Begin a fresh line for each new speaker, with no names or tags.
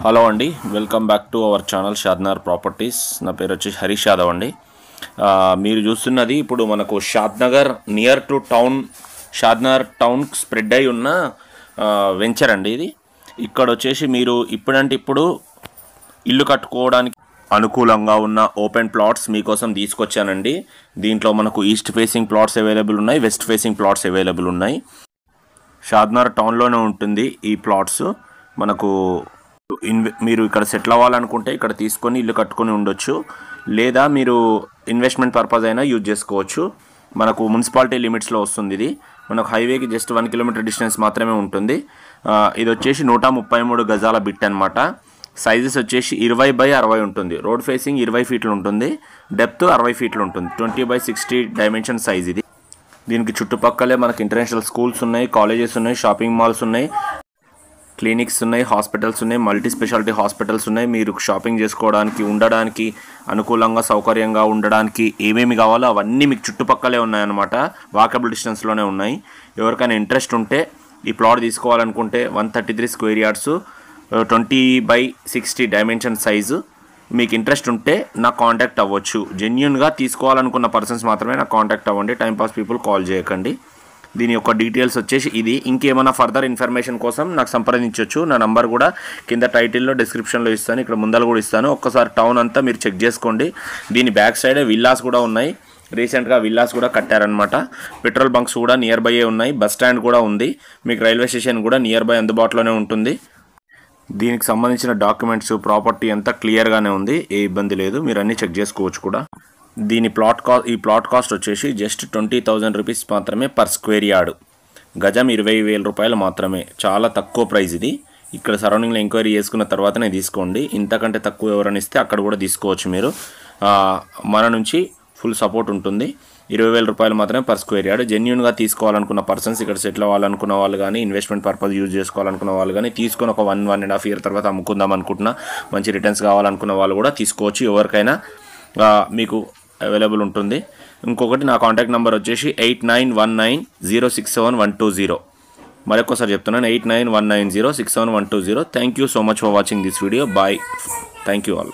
Hello అండి, welcome back to our channel Shadnagar properties. నా పేరు వచ్చేసి హరీష్ యాదవ్ అండి. మీరు చూస్తున్నది ఇప్పుడు మనకు Shadnagar near to town, Shadnagar town spread అయి ఉన్న వెంచర్ అండి ఇది. ఇక్కడ వచ్చేసి మీరు ఇప్పుడు ఇల్లు కట్టుకోవడానికి అనుకూలంగా ఉన్న ఓపెన్ ప్లాట్స్ మీకోసం తీసుకొచ్చానండి. దీంట్లో మనకు ఈస్ట్ ఫేసింగ్ ప్లాట్స్ అవైలబుల్ ఉన్నాయి, వెస్ట్ ఫేసింగ్ ప్లాట్స్ అవైలబుల్ ఉన్నాయి. షాద్నగర్ టౌన్లోనే ఉంటుంది ఈ ప్లాట్స్. మనకు మీరు ఇక్కడ సెటిల్ అవ్వాలనుకుంటే ఇక్కడ తీసుకొని ఇల్లు కట్టుకొని ఉండొచ్చు, లేదా మీరు ఇన్వెస్ట్మెంట్ పర్పస్ అయినా యూజ్ చేసుకోవచ్చు. మనకు మున్సిపాలిటీ లిమిట్స్లో వస్తుంది. ఇది మనకు హైవేకి జస్ట్ 1 కిలోమీటర్ డిస్టెన్స్ మాత్రమే ఉంటుంది. ఇది వచ్చేసి 133 గజాల బిట్ అనమాట. సైజెస్ వచ్చేసి 20x60 ఉంటుంది. రోడ్ ఫేసింగ్ 20 ఫీట్లు ఉంటుంది, డెప్త్ 60 ఫీట్లు ఉంటుంది. 20x60 డైమెన్షన్ సైజ్ ఇది. దీనికి చుట్టుపక్కలే మనకి ఇంటర్నేషనల్ స్కూల్స్ ఉన్నాయి, కాలేజెస్ ఉన్నాయి, షాపింగ్ మాల్స్ ఉన్నాయి, క్లినిక్స్ ఉన్నాయి, హాస్పిటల్స్ ఉన్నాయి, మల్టీ స్పెషాలిటీ హాస్పిటల్స్ ఉన్నాయి. మీరు షాపింగ్ చేసుకోవడానికి, ఉండడానికి అనుకూలంగా సౌకర్యంగా ఉండడానికి ఏమేమి కావాలో అవన్నీ మీకు చుట్టుపక్కలే ఉన్నాయన్నమాట. వాకబుల్ డిస్టెన్స్లోనే ఉన్నాయి. ఎవరికైనా ఇంట్రెస్ట్ ఉంటే ఈ ప్లాట్ తీసుకోవాలనుకుంటే 133 square yards, 20x60 dimension size. మీకు ఇంట్రెస్ట్ ఉంటే నాకు కాంటాక్ట్ అవ్వచ్చు. జెన్యున్గా తీసుకోవాలనుకున్న పర్సన్స్ మాత్రమే నాకు కాంటాక్ట్ అవ్వండి. టైంపాస్ పీపుల్ కాల్ చేయకండి. దీని యొక్క డీటెయిల్స్ వచ్చేసి ఇది. ఇంకేమైనా ఫర్దర్ ఇన్ఫర్మేషన్ కోసం నాకు సంప్రదించవచ్చు. నా నంబర్ కూడా కింద టైటిల్లో డిస్క్రిప్షన్లో ఇస్తాను, ఇక్కడ ముందర కూడా ఇస్తాను. ఒక్కసారి టౌన్ అంతా మీరు చెక్ చేసుకోండి. దీని బ్యాక్ సైడే విల్లాస్ కూడా ఉన్నాయి. రీసెంట్గా విల్లాస్ కూడా కట్టారనమాట. పెట్రోల్ బంక్స్ కూడా నియర్ బై ఉన్నాయి. బస్ స్టాండ్ కూడా ఉంది. మీకు రైల్వే స్టేషన్ కూడా నియర్ బై అందుబాటులోనే ఉంటుంది. దీనికి సంబంధించిన డాక్యుమెంట్స్, ప్రాపర్టీ అంతా క్లియర్గానే ఉంది, ఏ ఇబ్బంది లేదు. మీరు అన్నీ చెక్ చేసుకోవచ్చు కూడా. దీని ఈ ప్లాట్ కాస్ట్ వచ్చేసి జస్ట్ 20,000 రూపీస్ మాత్రమే పర్ స్క్వేర్ యార్డ్. గజం 20,000 రూపాయలు మాత్రమే. చాలా తక్కువ ప్రైస్ ఇది. ఇక్కడ సరౌండింగ్లో ఎంక్వైరీ చేసుకున్న తర్వాతనే తీసుకోండి. ఇంతకంటే తక్కువ ఎవరైనా ఇస్తే అక్కడ కూడా తీసుకోవచ్చు మీరు. మన నుంచి ఫుల్ సపోర్ట్ ఉంటుంది. 20,000 రూపాయలు మాత్రమే పర్ స్క్వేర్ యార్డ్. జెన్యున్గా తీసుకోవాలనుకున్న పర్సన్స్, ఇక్కడ సెటిల్ అవ్వాలనుకున్న వాళ్ళు కానీ, ఇన్వెస్ట్మెంట్ పర్పస్ యూజ్ చేసుకోవాలనుకున్న వాళ్ళు కానీ, తీసుకొని ఒక 1.5 ఇయర్ తర్వాత అమ్ముకుందాం అనుకుంటున్నా, మంచి రిటర్న్స్ కావాలనుకున్న వాళ్ళు కూడా తీసుకోవచ్చు. ఎవరికైనా మీకు అవైలబుల్ ఉంటుంది. ఇంకొకటి, నా కాంటాక్ట్ నెంబర్ వచ్చేసి 8919067120. మరొకసారి చెప్తున్నాను, 8919067120. Thank you so much for watching this video. Bye. Thank you all.